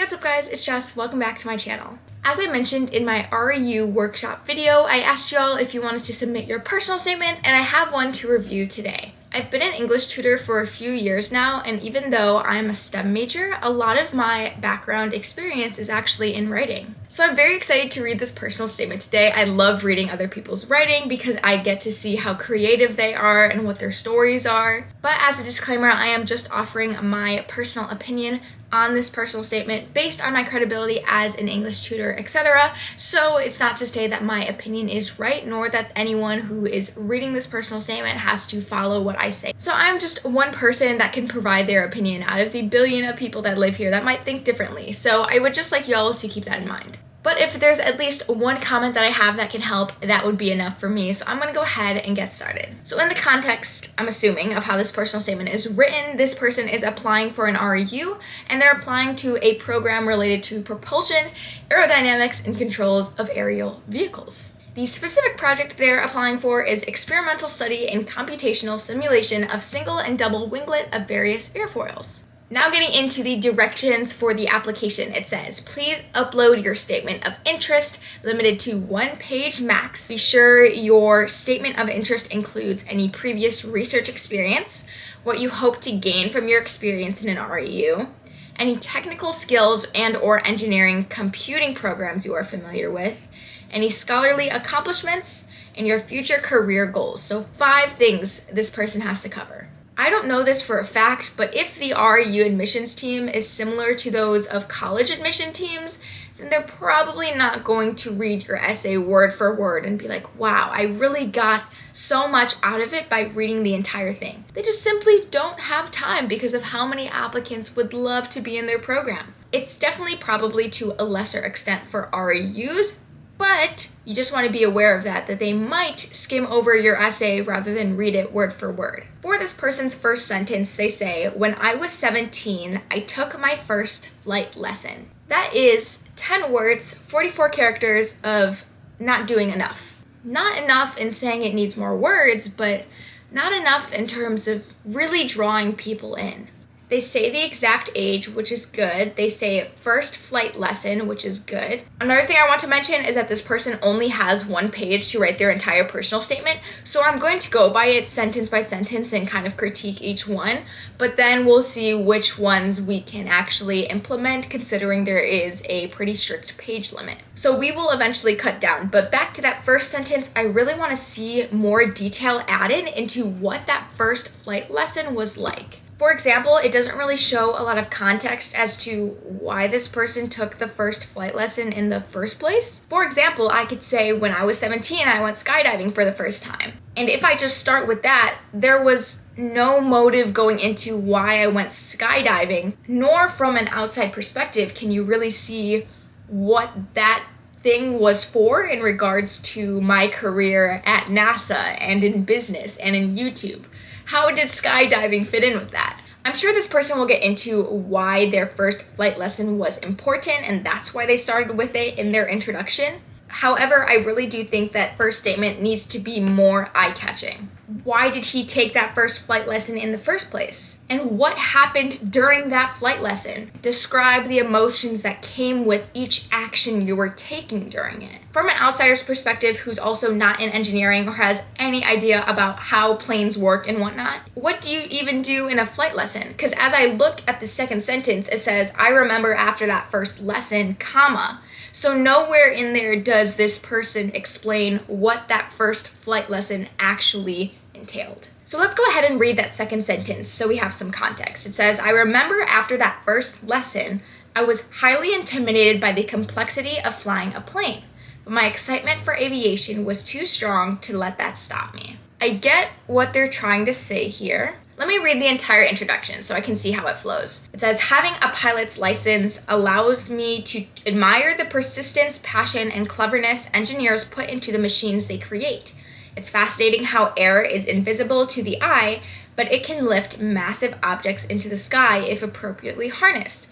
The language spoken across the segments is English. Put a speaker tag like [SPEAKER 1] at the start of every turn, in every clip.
[SPEAKER 1] what's up guys, it's Jess. Welcome back to my channel. As I mentioned in my REU workshop video, I asked y'all if you wanted to submit your personal statements, and I have one to review today. I've been an English tutor for a few years now, and even though I'm a STEM major, a lot of my background experience is actually in writing. So I'm very excited to read this personal statement today. I love reading other people's writing because I get to see how creative they are and what their stories are. But as a disclaimer, I am just offering my personal opinion on this personal statement based on my credibility as an English tutor, etc. So it's not to say that my opinion is right, nor that anyone who is reading this personal statement has to follow what I say. So I'm just one person that can provide their opinion out of the billion of people that live here that might think differently. So I would just like y'all to keep that in mind. But if there's at least one comment that I have that can help, that would be enough for me. So I'm gonna go ahead and get started. So in the context, I'm assuming, of how this personal statement is written, this person is applying for an REU, and they're applying to a program related to propulsion, aerodynamics, and controls of aerial vehicles. The specific project they're applying for is experimental study and computational simulation of single and double winglet of various airfoils. Now getting into the directions for the application, it says, please upload your statement of interest, limited to 1 page max. Be sure your statement of interest includes any previous research experience, what you hope to gain from your experience in an REU, any technical skills and or engineering computing programs you are familiar with, any scholarly accomplishments, and your future career goals. So 5 things this person has to cover. I don't know this for a fact, but if the REU admissions team is similar to those of college admission teams, then they're probably not going to read your essay word for word and be like, wow, I really got so much out of it by reading the entire thing. They just simply don't have time because of how many applicants would love to be in their program. It's definitely probably to a lesser extent for REUs, but you just want to be aware of that they might skim over your essay rather than read it word for word. For this person's first sentence, they say, when I was 17, I took my first flight lesson. That is 10 words, 44 characters of not doing enough. Not enough in saying it needs more words, but not enough in terms of really drawing people in. They say the exact age, which is good. They say first flight lesson, which is good. Another thing I want to mention is that this person only has 1 page to write their entire personal statement. So I'm going to go by it sentence by sentence and kind of critique each one, but then we'll see which ones we can actually implement considering there is a pretty strict page limit. So we will eventually cut down, but back to that first sentence, I really want to see more detail added into what that first flight lesson was like. For example, it doesn't really show a lot of context as to why this person took the first flight lesson in the first place. For example, I could say when I was 17, I went skydiving for the first time. And if I just start with that, there was no motive going into why I went skydiving, nor from an outside perspective can you really see what that thing was for in regards to my career at NASA and in business and in YouTube. How did skydiving fit in with that? I'm sure this person will get into why their first flight lesson was important, and that's why they started with it in their introduction. However, I really do think that first statement needs to be more eye-catching. Why did he take that first flight lesson in the first place? And what happened during that flight lesson? Describe the emotions that came with each action you were taking during it. From an outsider's perspective who's also not in engineering or has any idea about how planes work and whatnot, what do you even do in a flight lesson? Because as I look at the second sentence, it says, I remember after that first lesson, comma. So nowhere in there does this person explain what that first flight lesson actually entailed. So let's go ahead and read that second sentence so we have some context. It says, I remember after that first lesson, I was highly intimidated by the complexity of flying a plane, but my excitement for aviation was too strong to let that stop me. I get what they're trying to say here. Let me read the entire introduction so I can see how it flows. It says, having a pilot's license allows me to admire the persistence, passion, and cleverness engineers put into the machines they create. It's fascinating how air is invisible to the eye, but it can lift massive objects into the sky if appropriately harnessed.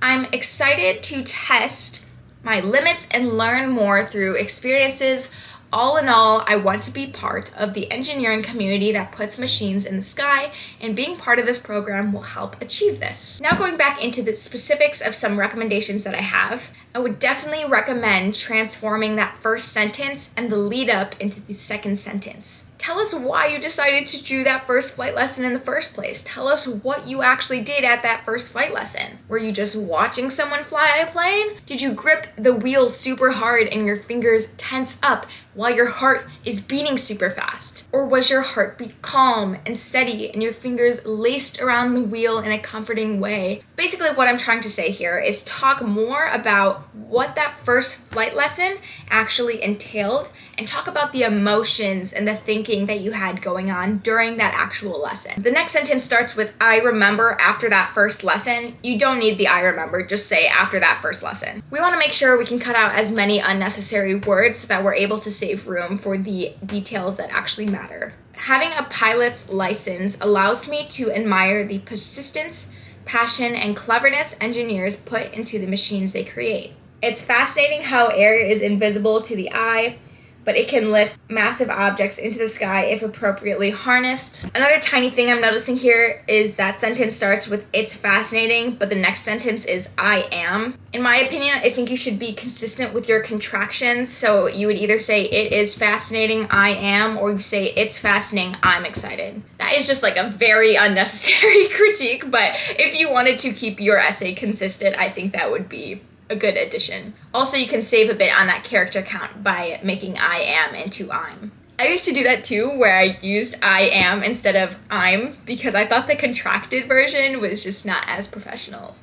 [SPEAKER 1] I'm excited to test my limits and learn more through experiences All in all, I want to be part of the engineering community that puts machines in the sky, and being part of this program will help achieve this. Now going back into the specifics of some recommendations that I have, I would definitely recommend transforming that first sentence and the lead up into the second sentence. Tell us why you decided to do that first flight lesson in the first place. Tell us what you actually did at that first flight lesson. Were you just watching someone fly a plane? Did you grip the wheel super hard and your fingers tense up while your heart is beating super fast? Or was your heartbeat calm and steady and your fingers laced around the wheel in a comforting way? Basically, what I'm trying to say here is talk more about what that first flight lesson actually entailed, and talk about the emotions and the thinking that you had going on during that actual lesson. The next sentence starts with "I remember after that first lesson." You don't need the "I remember," just say "after that first lesson." We want to make sure we can cut out as many unnecessary words so that we're able to save room for the details that actually matter. Having a pilot's license allows me to admire the persistence, passion, and cleverness engineers put into the machines they create. It's fascinating how air is invisible to the eye, but it can lift massive objects into the sky if appropriately harnessed. Another tiny thing I'm noticing here is that sentence starts with "it's fascinating," but the next sentence is "I am." In my opinion, I think you should be consistent with your contractions, so you would either say "it is fascinating, I am," or you say "it's fascinating, I'm excited." That is just like a very unnecessary critique, but if you wanted to keep your essay consistent, I think that would be a good addition. Also, you can save a bit on that character count by making "I am" into "I'm." I used to do that too, where I used "I am" instead of "I'm" because I thought the contracted version was just not as professional.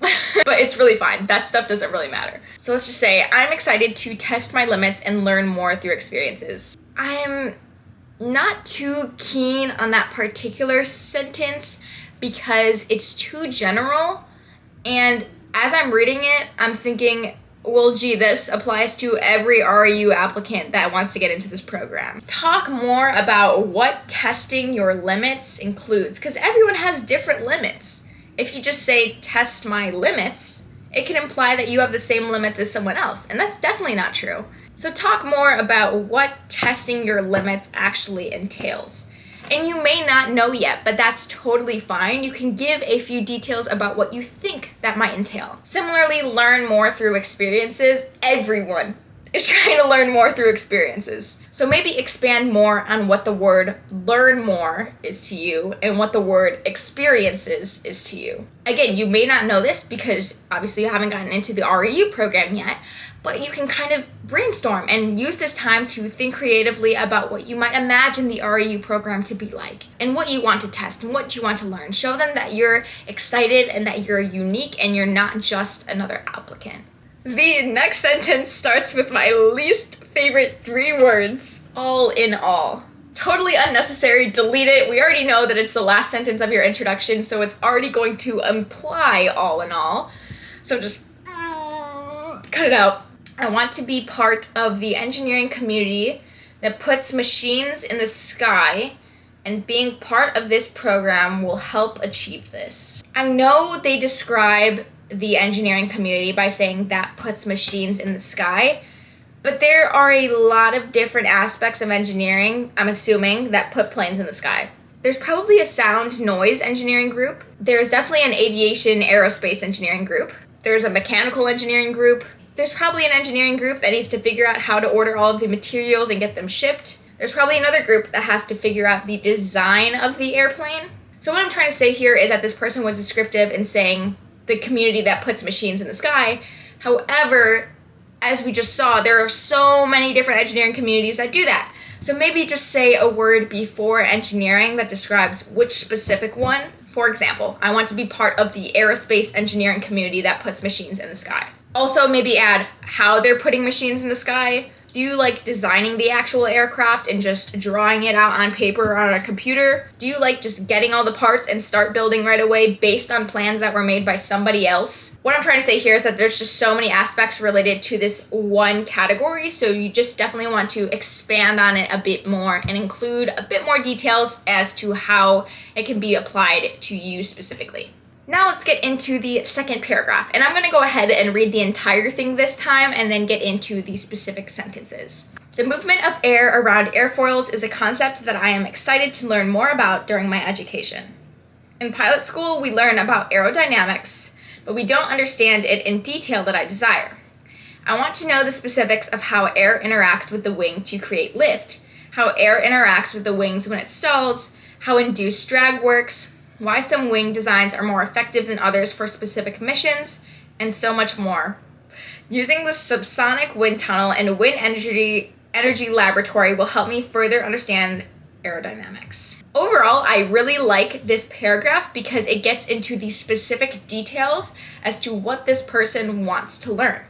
[SPEAKER 1] But it's really fine. That stuff doesn't really matter. So let's just say I'm excited to test my limits and learn more through experiences. I'm not too keen on that particular sentence because it's too general, and as I'm reading it, I'm thinking, well, gee, this applies to every REU applicant that wants to get into this program. Talk more about what testing your limits includes, because everyone has different limits. If you just say "test my limits," it can imply that you have the same limits as someone else, and that's definitely not true. So talk more about what testing your limits actually entails. And you may not know yet, but that's totally fine. You can give a few details about what you think that might entail. Similarly, learn more through experiences. Everyone is trying to learn more through experiences. So maybe expand more on what the word "learn more" is to you and what the word "experiences" is to you. Again, you may not know this because obviously you haven't gotten into the REU program yet, but you can kind of brainstorm and use this time to think creatively about what you might imagine the REU program to be like and what you want to test and what you want to learn. Show them that you're excited and that you're unique and you're not just another applicant. The next sentence starts with my least favorite 3 words, "all in all." Totally unnecessary, delete it. We already know that it's the last sentence of your introduction, so it's already going to imply "all in all." So just cut it out. I want to be part of the engineering community that puts machines in the sky, and being part of this program will help achieve this. I know they describe the engineering community by saying "that puts machines in the sky," but there are a lot of different aspects of engineering, I'm assuming, that put planes in the sky. There's probably a sound noise engineering group. There's definitely an aviation aerospace engineering group. There's a mechanical engineering group. There's probably an engineering group that needs to figure out how to order all of the materials and get them shipped. There's probably another group that has to figure out the design of the airplane. So what I'm trying to say here is that this person was descriptive in saying the community that puts machines in the sky. However, as we just saw, there are so many different engineering communities that do that. So maybe just say a word before engineering that describes which specific one. For example, I want to be part of the aerospace engineering community that puts machines in the sky. Also, maybe add how they're putting machines in the sky. Do you like designing the actual aircraft and just drawing it out on paper or on a computer? Do you like just getting all the parts and start building right away based on plans that were made by somebody else? What I'm trying to say here is that there's just so many aspects related to this one category, so you just definitely want to expand on it a bit more and include a bit more details as to how it can be applied to you specifically. Now let's get into the second paragraph, and I'm going to go ahead and read the entire thing this time and then get into the specific sentences. The movement of air around airfoils is a concept that I am excited to learn more about during my education. In pilot school, we learn about aerodynamics, but we don't understand it in detail that I desire. I want to know the specifics of how air interacts with the wing to create lift, how air interacts with the wings when it stalls, how induced drag works, why some wing designs are more effective than others for specific missions, and so much more. Using the subsonic wind tunnel and wind energy laboratory will help me further understand aerodynamics. Overall, I really like this paragraph because it gets into the specific details as to what this person wants to learn.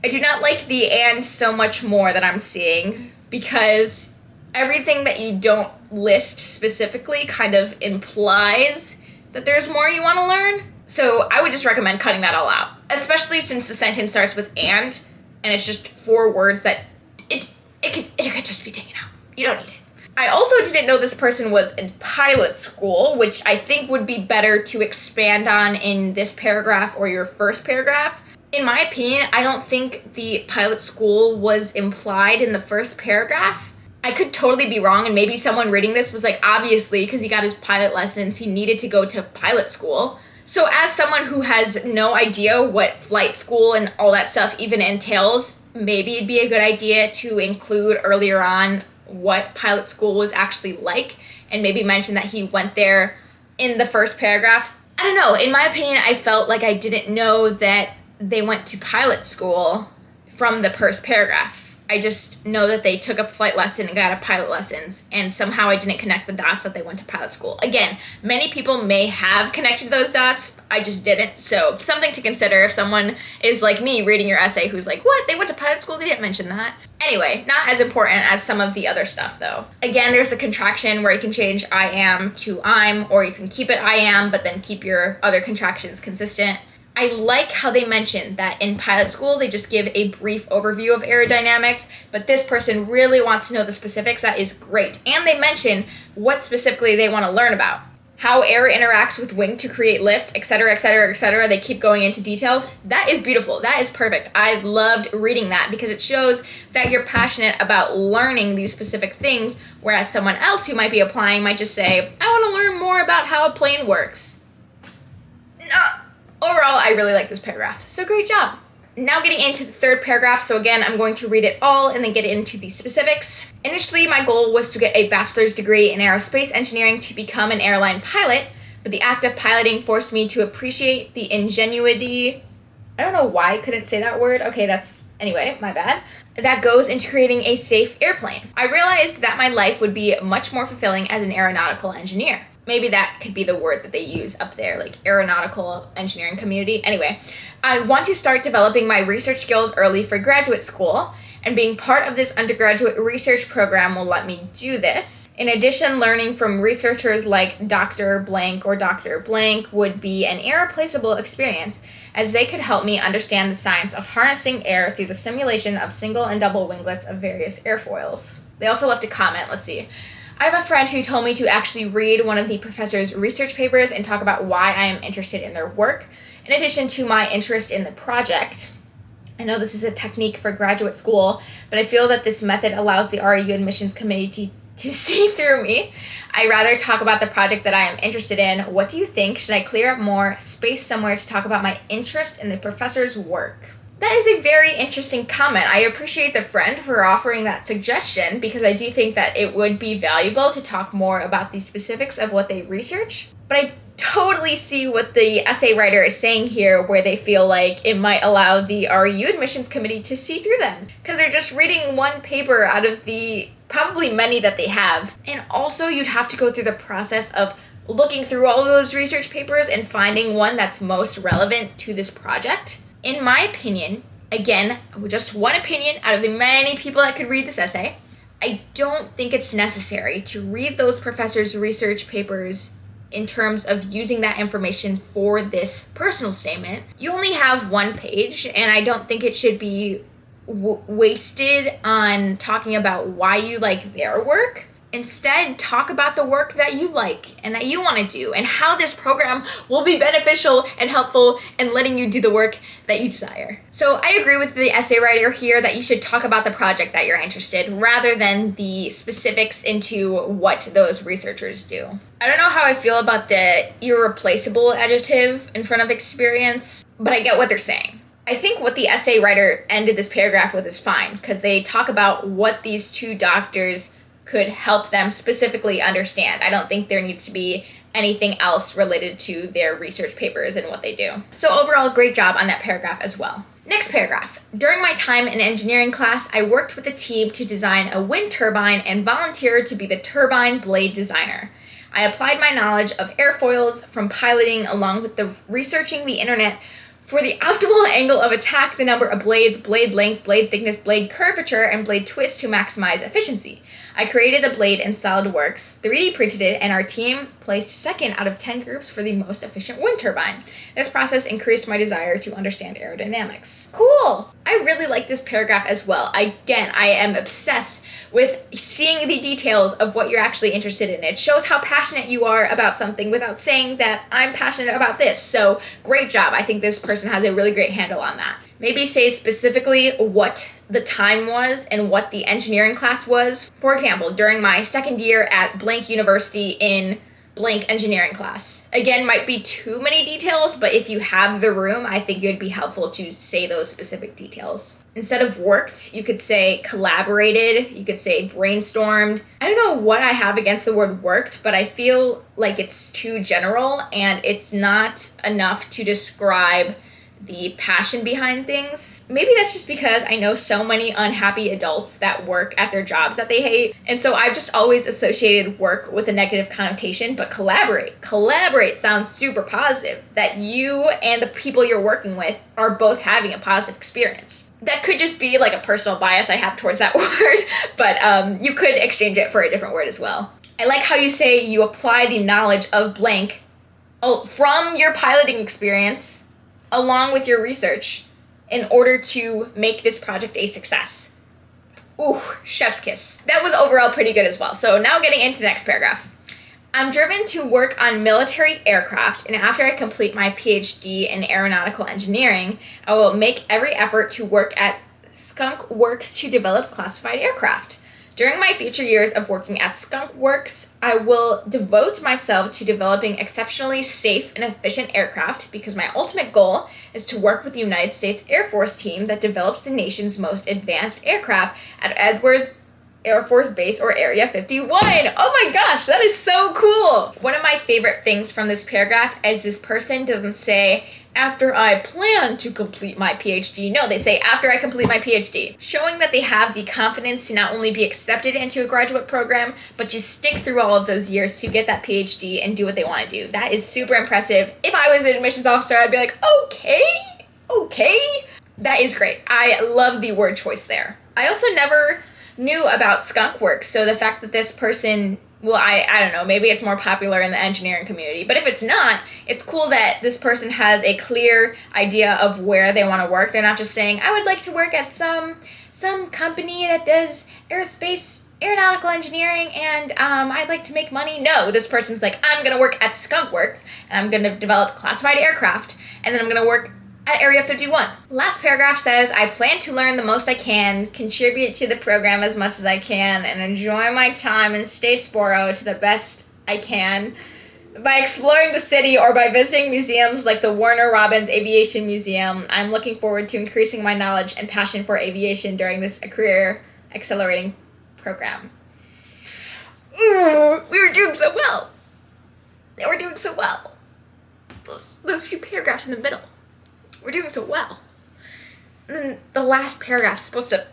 [SPEAKER 1] I do not like the "and so much more" that I'm seeing, because everything that you don't list specifically kind of implies that there's more you want to learn. So I would just recommend cutting that all out, especially since the sentence starts with and it's just 4 words that it could just be taken out. You don't need it. I also didn't know this person was in pilot school, which I think would be better to expand on in this paragraph or your first paragraph. In my opinion, I don't think the pilot school was implied in the first paragraph. I could totally be wrong, and maybe someone reading this was like, obviously, because he got his pilot lessons, he needed to go to pilot school. So as someone who has no idea what flight school and all that stuff even entails, maybe it'd be a good idea to include earlier on what pilot school was actually like, and maybe mention that he went there in the first paragraph. I don't know, in my opinion, I felt like I didn't know that they went to pilot school from the first paragraph. I just know that they took a flight lesson and got a pilot lessons, and somehow I didn't connect the dots that they went to pilot school. Again, many people may have connected those dots, I just didn't, so something to consider if someone is like me reading your essay who's like, what, they went to pilot school, they didn't mention that. Anyway, not as important as some of the other stuff though. Again, there's a contraction where you can change I am to I'm, or you can keep it I am, but then keep your other contractions consistent. I like how they mentioned that in pilot school, they just give a brief overview of aerodynamics, but this person really wants to know the specifics. That is great. And they mention what specifically they want to learn about. How air interacts with wing to create lift, etc., etc., etc. They keep going into details. That is beautiful. That is perfect. I loved reading that because it shows that you're passionate about learning these specific things, whereas someone else who might be applying might just say, I want to learn more about how a plane works. No. Overall, I really like this paragraph, so great job. Now getting into the third paragraph, so again, I'm going to read it all and then get into the specifics. Initially, my goal was to get a bachelor's degree in aerospace engineering to become an airline pilot, but the act of piloting forced me to appreciate the ingenuity, I don't know why I couldn't say that word, anyway, my bad, that goes into creating a safe airplane. I realized that my life would be much more fulfilling as an aeronautical engineer. Maybe that could be the word that they use up there, like aeronautical engineering community. Anyway, I want to start developing my research skills early for graduate school, and being part of this undergraduate research program will let me do this. In addition, learning from researchers like Dr. Blank or Dr. Blank would be an irreplaceable experience, as they could help me understand the science of harnessing air through the simulation of single and double winglets of various airfoils. They also left a comment, let's see. I have a friend who told me to actually read one of the professor's research papers and talk about why I am interested in their work, in addition to my interest in the project. I know this is a technique for graduate school, but I feel that this method allows the REU admissions committee to see through me. I rather talk about the project that I am interested in. What do you think? Should I clear up more space somewhere to talk about my interest in the professor's work? That is a very interesting comment. I appreciate the friend for offering that suggestion because I do think that it would be valuable to talk more about the specifics of what they research. But I totally see what the essay writer is saying here, where they feel like it might allow the REU admissions committee to see through them because they're just reading one paper out of the probably many that they have. And also you'd have to go through the process of looking through all of those research papers and finding one that's most relevant to this project. In my opinion, again, just one opinion out of the many people that could read this essay, I don't think it's necessary to read those professors' research papers in terms of using that information for this personal statement. You only have one page, and I don't think it should be wasted on talking about why you like their work. Instead, talk about the work that you like and that you want to do and how this program will be beneficial and helpful in letting you do the work that you desire. So I agree with the essay writer here that you should talk about the project that you're interested in rather than the specifics into what those researchers do. I don't know how I feel about the irreplaceable adjective in front of experience, but I get what they're saying. I think what the essay writer ended this paragraph with is fine because they talk about what these two doctors could help them specifically understand. I don't think there needs to be anything else related to their research papers and what they do. So overall, great job on that paragraph as well. Next paragraph. During my time in engineering class, I worked with a team to design a wind turbine and volunteered to be the turbine blade designer. I applied my knowledge of airfoils from piloting along with the researching the internet for the optimal angle of attack, the number of blades, blade length, blade thickness, blade curvature, and blade twist to maximize efficiency. I created the blade in SolidWorks, 3D printed it, and our team placed second out of 10 groups for the most efficient wind turbine. This process increased my desire to understand aerodynamics. Cool! I really like this paragraph as well. I am obsessed with seeing the details of what you're actually interested in. It shows how passionate you are about something without saying that I'm passionate about this. So great job. I think this person has a really great handle on that. Maybe say specifically what the time was and what the engineering class was. For example, during my second year at blank university in blank engineering class. Again, might be too many details, but if you have the room, I think it would be helpful to say those specific details. Instead of worked, you could say collaborated, you could say brainstormed. I don't know what I have against the word worked, but I feel like it's too general and it's not enough to describe the passion behind things. Maybe that's just because I know so many unhappy adults that work at their jobs that they hate. And so I've just always associated work with a negative connotation, but collaborate sounds super positive, that you and the people you're working with are both having a positive experience. That could just be like a personal bias I have towards that word, but you could exchange it for a different word as well. I like how you say you apply the knowledge of blank from your piloting experience along with your research in order to make this project a success. Ooh, chef's kiss. That was overall pretty good as well. So now getting into the next paragraph. I'm driven to work on military aircraft, and after I complete my PhD in aeronautical engineering, I will make every effort to work at Skunk Works to develop classified aircraft. During my future years of working at Skunk Works, I will devote myself to developing exceptionally safe and efficient aircraft because my ultimate goal is to work with the United States Air Force team that develops the nation's most advanced aircraft at Edwards Air Force Base or Area 51. Oh my gosh, that is so cool. One of my favorite things from this paragraph is this person doesn't say, after I plan to complete my PhD. No, they say, after I complete my PhD, showing that they have the confidence to not only be accepted into a graduate program, but to stick through all of those years to get that PhD and do what they want to do. That is super impressive. If I was an admissions officer, I'd be like, okay. That is great. I love the word choice there. I also never knew about Skunk Works, so the fact that this person, well, I don't know, maybe it's more popular in the engineering community, but if it's not, it's cool that this person has a clear idea of where they want to work. They're not just saying, I would like to work at some company that does aeronautical engineering and I'd like to make money. No, this person's like, I'm going to work at Skunk Works and I'm going to develop classified aircraft and then I'm going to work at Area 51. Last paragraph says, I plan to learn the most I can, contribute to the program as much as I can, and enjoy my time in Statesboro to the best I can by exploring the city or by visiting museums like the Warner Robins Aviation Museum. I'm looking forward to increasing my knowledge and passion for aviation during this career accelerating program. Ooh, we were doing so well. They were doing so well. Those few paragraphs in the middle. We're doing so well. And then the last paragraph is supposed to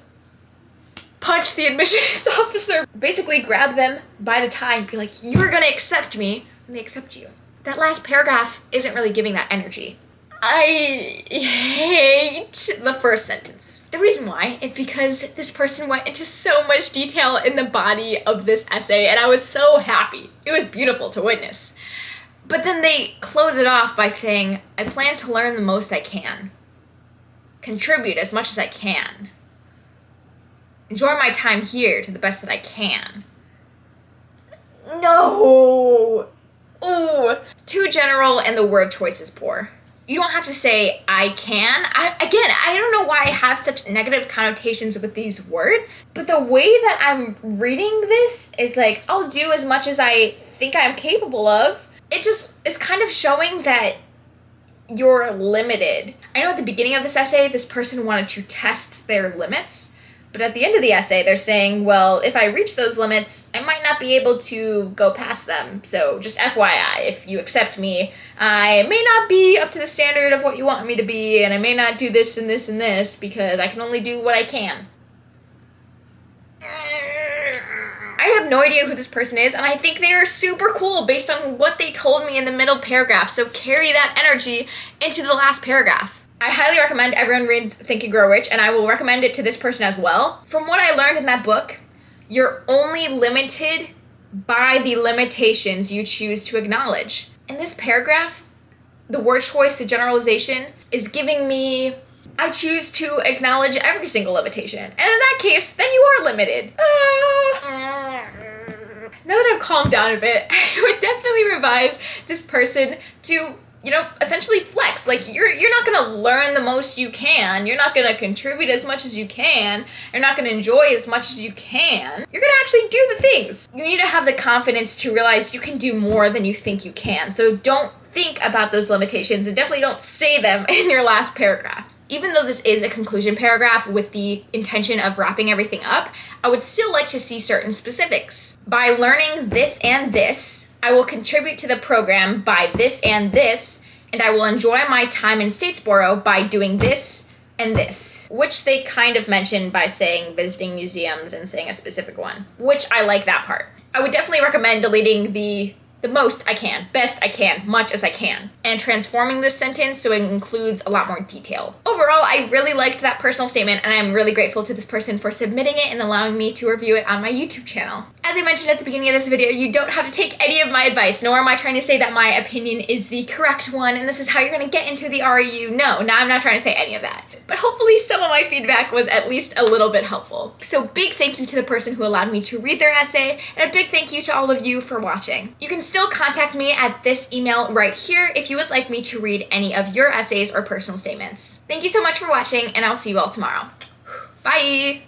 [SPEAKER 1] punch the admissions officer. Basically grab them by the tie and be like, you're gonna accept me, and they accept you. That last paragraph isn't really giving that energy. I hate the first sentence. The reason why is because this person went into so much detail in the body of this essay, and I was so happy. It was beautiful to witness. But then they close it off by saying, I plan to learn the most I can, contribute as much as I can, enjoy my time here to the best that I can. No. Ooh. Too general and the word choice is poor. You don't have to say I can. I don't know why I have such negative connotations with these words, but the way that I'm reading this is like, I'll do as much as I think I'm capable of. It just is kind of showing that you're limited. I know at the beginning of this essay, this person wanted to test their limits, but at the end of the essay, they're saying, well, if I reach those limits, I might not be able to go past them. So just FYI, if you accept me, I may not be up to the standard of what you want me to be, and I may not do this and this and this because I can only do what I can. I have no idea who this person is, and I think they are super cool based on what they told me in the middle paragraph. So carry that energy into the last paragraph. I highly recommend everyone reads Think and Grow Rich, and I will recommend it to this person as well. From what I learned in that book, you're only limited by the limitations you choose to acknowledge. In this paragraph, the word choice, the generalization, is giving me, I choose to acknowledge every single limitation. And in that case, then you are limited. Now that I've calmed down a bit, I would definitely advise this person to, essentially flex. Like, you're not gonna learn the most you can, you're not gonna contribute as much as you can, you're not gonna enjoy as much as you can, you're gonna actually do the things. You need to have the confidence to realize you can do more than you think you can. So don't think about those limitations, and definitely don't say them in your last paragraph. Even though this is a conclusion paragraph with the intention of wrapping everything up, I would still like to see certain specifics. By learning this and this, I will contribute to the program by this, and I will enjoy my time in Statesboro by doing this and this, which they kind of mentioned by saying visiting museums and saying a specific one, which I like that part. I would definitely recommend deleting the most I can, best I can, much as I can, and transforming this sentence so it includes a lot more detail. Overall, I really liked that personal statement, and I'm really grateful to this person for submitting it and allowing me to review it on my YouTube channel. As I mentioned at the beginning of this video, you don't have to take any of my advice, nor am I trying to say that my opinion is the correct one and this is how you're gonna get into the REU. No, I'm not trying to say any of that. But hopefully some of my feedback was at least a little bit helpful. So big thank you to the person who allowed me to read their essay, and a big thank you to all of you for watching. You can still contact me at this email right here if you would like me to read any of your essays or personal statements. Thank you so much for watching, and I'll see you all tomorrow. Bye!